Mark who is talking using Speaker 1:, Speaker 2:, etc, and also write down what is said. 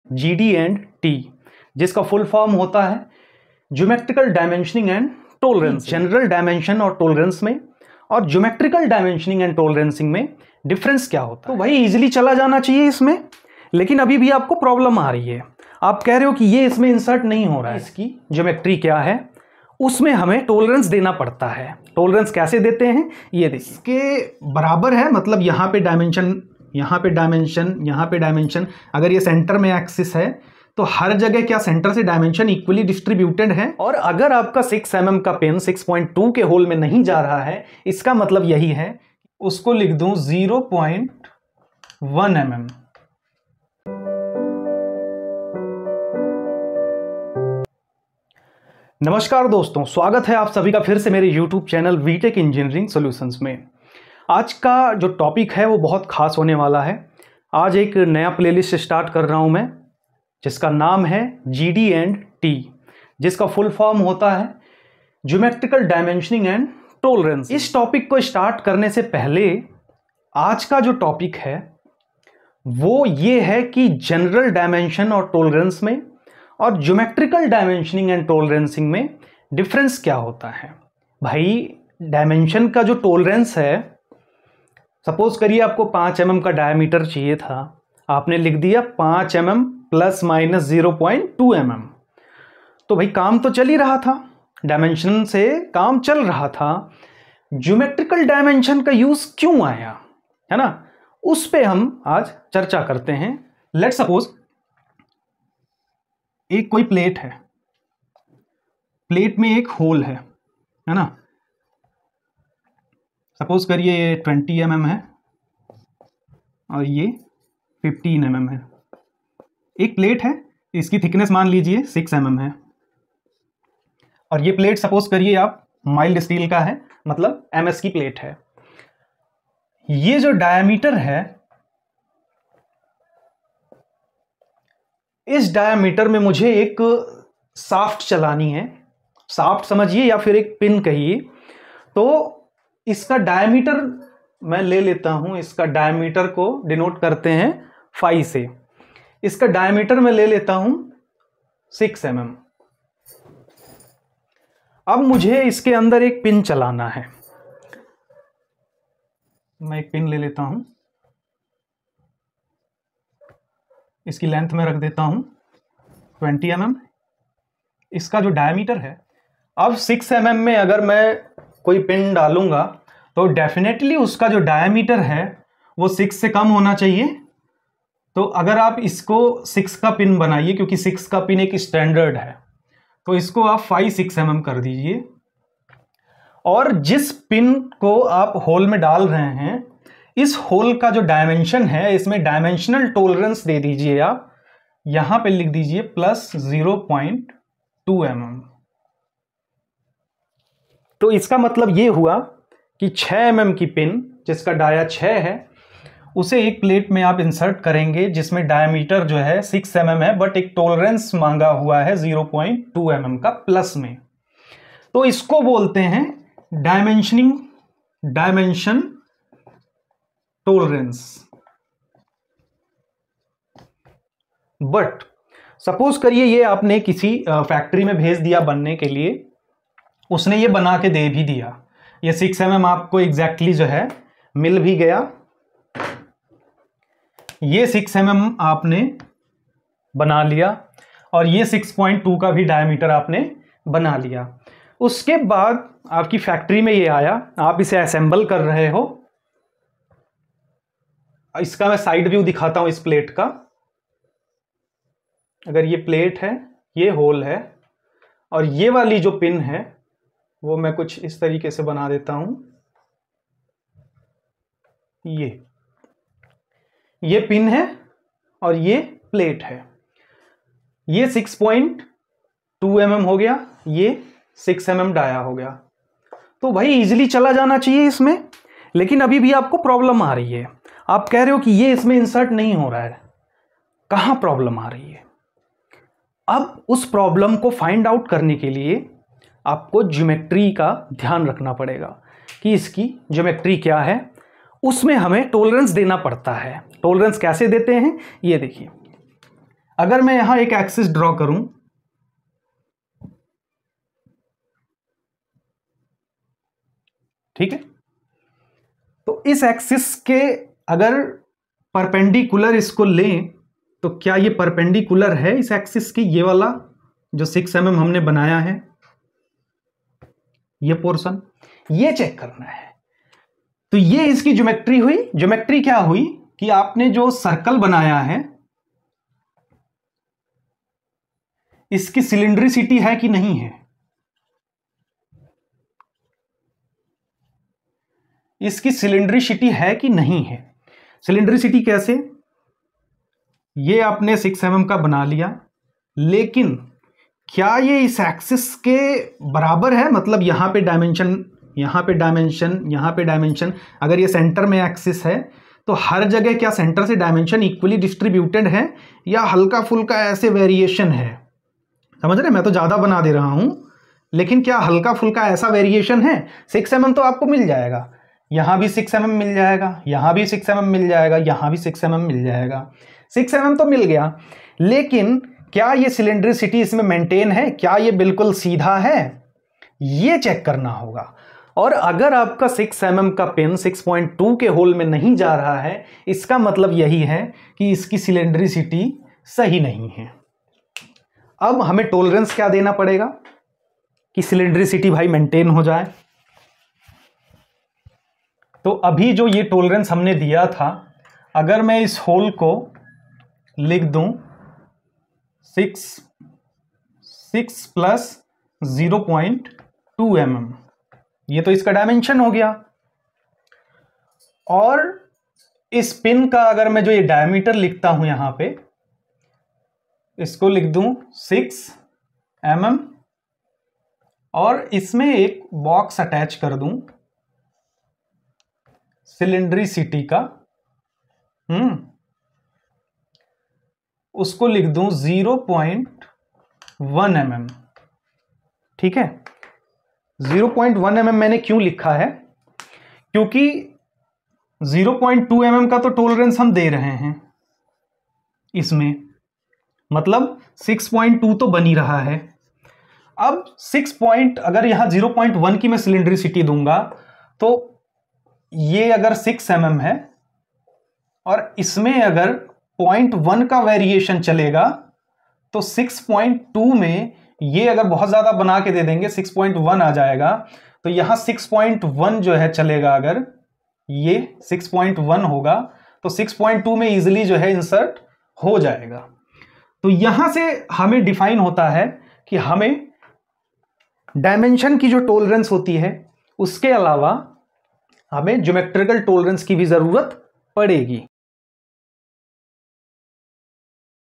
Speaker 1: GD and T, जिसका full form होता है geometrical dimensioning and tolerance. General dimension और टॉलरेंस में और ज्योमेट्रिकल डायमेंशनिंग एंड टॉलरेंसिंग में डिफरेंस क्या होता है? तो वही इजीली चला जाना चाहिए इसमें, लेकिन अभी भी आपको प्रॉब्लम आ रही है। आप कह रहे हो कि ये इसमें इंसर्ट नहीं हो रहा है। इसकी ज्योमेट्री क्या है, उसमें हमें टॉलरेंस देना पड़ता है। टॉलरेंस कैसे देते हैं ये देखिए, इसके बराबर है, मतलब यहाँ पे डायमेंशन, यहाँ पे डायमेंशन, यहाँ पे डायमेंशन। अगर ये सेंटर में एक्सिस है तो हर जगह क्या सेंटर से डायमेंशन इक्वली डिस्ट्रीब्यूटेड है। और अगर आपका 6 mm का पेन 6.2 के होल में नहीं जा रहा है, इसका मतलब यही है, उसको लिख दूं 0.1 mm। नमस्कार दोस्तों, स्वागत है आप सभी का फिर से मेरे YouTube channel Vtech engineering solutions में। आज का जो टॉपिक है वो बहुत खास होने वाला है। आज एक नया प्लेलिस्ट स्टार्ट कर रहा हूं मैं, जिसका नाम है GD एंड T, जिसका फुल फॉर्म होता है ज्योमेट्रिकल डायमेंशनिंग एंड टॉलरेंस। इस टॉपिक को स्टार्ट करने से पहले आज का जो टॉपिक है वो ये है कि जनरल डायमेंशन और टॉलरेंस में और ज्योमेट्रिकल डायमेंशनिंग एंड टॉलरेंसिंग में डिफरेंस क्या होता है। भाई, डायमेंशन का जो टॉलरेंस है, सपोज करिए आपको 5 mm का डायमीटर चाहिए था, आपने लिख दिया 5 mm प्लस माइनस 0.2 mm। तो भाई काम तो चल ही रहा था, डायमेंशन से काम चल रहा था। ज्योमेट्रिकल डायमेंशन का यूज क्यों आया, है ना, उस पे हम आज चर्चा करते हैं। लेट सपोज एक कोई प्लेट है, प्लेट में एक होल है ना। सपोज करिए ये 20 mm है और ये 15 mm है। एक प्लेट है, इसकी थिकनेस मान लीजिए 6 mm है, और ये प्लेट सपोज करिए आप माइल्ड स्टील का है, मतलब MS की प्लेट है। ये जो डायमीटर है, इस डायमीटर में मुझे एक शाफ्ट चलानी है। शाफ्ट समझिए या फिर एक पिन कहिए। तो इसका डायमीटर मैं ले लेता हूं, इसका डायमीटर को डिनोट करते हैं फाई से। इसका डायमीटर मैं ले लेता हूं 6 mm। अब मुझे इसके अंदर एक पिन चलाना है। मैं एक पिन ले लेता हूं, इसकी लेंथ में रख देता हूं 20 mm। इसका जो डायमीटर है, अब 6 mm में अगर मैं कोई पिन डालूंगा तो डेफिनेटली उसका जो डायमीटर है वो 6 से कम होना चाहिए। तो अगर आप इसको 6 का पिन बनाइए, क्योंकि 6 का पिन एक स्टैंडर्ड है, तो इसको आप 5-6 mm कर दीजिए। और जिस पिन को आप होल में डाल रहे हैं, इस होल का जो डायमेंशन है, इसमें डायमेंशनल टॉलरेंस दे दीजिए आप, यहां पे लिख दीजिए प्लस 0.2 mm। तो इसका मतलब ये हुआ कि 6 mm की पिन, जिसका डाया 6 है, उसे एक प्लेट में आप इंसर्ट करेंगे जिसमें डायमीटर जो है 6 mm है, बट एक टॉलरेंस मांगा हुआ है 0.2 mm का प्लस में। तो इसको बोलते हैं डायमेंशन टॉलरेंस। बट सपोज करिए ये आपने किसी फैक्ट्री में भेज दिया बनने के लिए, उसने ये बना के दे भी दिया, ये 6 mm आपको एग्जैक्टली जो है मिल भी गया। ये 6 mm आपने बना लिया और ये 6.2 का भी डायमीटर आपने बना लिया। उसके बाद आपकी फैक्ट्री में ये आया, आप इसे असेंबल कर रहे हो। इसका मैं साइड व्यू दिखाता हूं इस प्लेट का। अगर ये प्लेट है, ये होल है, और ये वाली जो पिन है वो मैं कुछ इस तरीके से बना देता हूं। ये पिन है और ये प्लेट है। ये 6.2 mm हो गया, ये 6 mm डाया हो गया। तो भाई इजीली चला जाना चाहिए इसमें, लेकिन अभी भी आपको प्रॉब्लम आ रही है। आप कह रहे हो कि ये इसमें इंसर्ट नहीं हो रहा है, कहां प्रॉब्लम आ रही है? अब उस प्रॉब्लम को फाइंड आउट करने के लिए आपको ज्योमेट्री का ध्यान रखना पड़ेगा कि इसकी ज्योमेट्री क्या है, उसमें हमें टॉलरेंस देना पड़ता है। टॉलरेंस कैसे देते हैं ये देखिए। अगर मैं यहां एक एक्सिस ड्रॉ करूं, ठीक है, तो इस एक्सिस के अगर परपेंडिकुलर इसको लें तो क्या ये परपेंडिकुलर है इस एक्सिस की? ये वाला जो 6 mm हमने बनाया है, ये पोर्शन, ये चेक करना है। तो ये इसकी ज्योमेट्री हुई। ज्योमेट्री क्या हुई कि आपने जो सर्कल बनाया है इसकी सिलिंड्रिसिटी है कि नहीं है, इसकी सिलिंड्रिसिटी है कि नहीं है। सिलिंड्रिसिटी कैसे? ये आपने 6 mm का बना लिया, लेकिन क्या ये इस एक्सिस के बराबर है? मतलब यहां पे डायमेंशन, यहां पे डायमेंशन, यहां पे डायमेंशन, अगर ये सेंटर में एक्सिस है तो हर जगह क्या सेंटर से डायमेंशन इक्वली डिस्ट्रीब्यूटेड है या हल्का फुल्का ऐसे वेरिएशन है? समझ रहे? मैं तो ज्यादा बना दे रहा हूं, लेकिन क्या हल्का फुल्का ऐसा वेरिएशन है? 6 mm तो आपको मिल जाएगा, यहां भी 6 mm मिल जाएगा, यहां भी 6 mm मिल जाएगा, यहां भी 6 mm मिल जाएगा। 6 mm तो मिल गया, लेकिन क्या ये सिलिंड्रिसिटी इसमें मेंटेन है? क्या ये बिल्कुल सीधा है? ये चेक करना होगा। और अगर आपका 6 mm का पिन 6.2 के होल में नहीं जा रहा है, इसका मतलब यही है कि इसकी सिलिंड्रिसिटी सही नहीं है। अब हमें टॉलरेंस क्या देना पड़ेगा कि सिलिंड्रिसिटी भाई मेंटेन हो जाए? तो अभी जो ये टॉलरेंस हमने दिया था, अगर मैं इस होल को लिख दूं 6 प्लस 0.2 mm, ये तो इसका डायमेंशन हो गया। और इस पिन का अगर मैं जो ये डायमीटर लिखता हूं यहां पे, इसको लिख दूं 6 mm और इसमें एक बॉक्स अटैच कर दूं सिलिंड्रिसिटी का, उसको लिख दूं 0.1 mm। ठीक है, 0.1 mm मैंने क्यों लिखा है? क्योंकि 0.2 mm का तो टॉलरेंस हम दे रहे हैं इसमें, मतलब 6.2 तो बन ही रहा है। अब अगर यहां 0.1 की मैं सिलिंड्रिसिटी दूंगा तो ये अगर 6 mm है और इसमें अगर 0.1 का वेरिएशन चलेगा तो 6.2 में ये अगर बहुत ज्यादा बना के दे देंगे 6.1 आ जाएगा, तो यहां 6.1 जो है चलेगा, अगर ये 6.1 होगा तो 6.2 में इजीली जो है इंसर्ट हो जाएगा। तो यहां से हमें डिफाइन होता है कि हमें डायमेंशन की जो टॉलरेंस होती है उसके अलावा हमें ज्योमेट्रिकल टॉलरेंस की भी जरूरत पड़ेगी।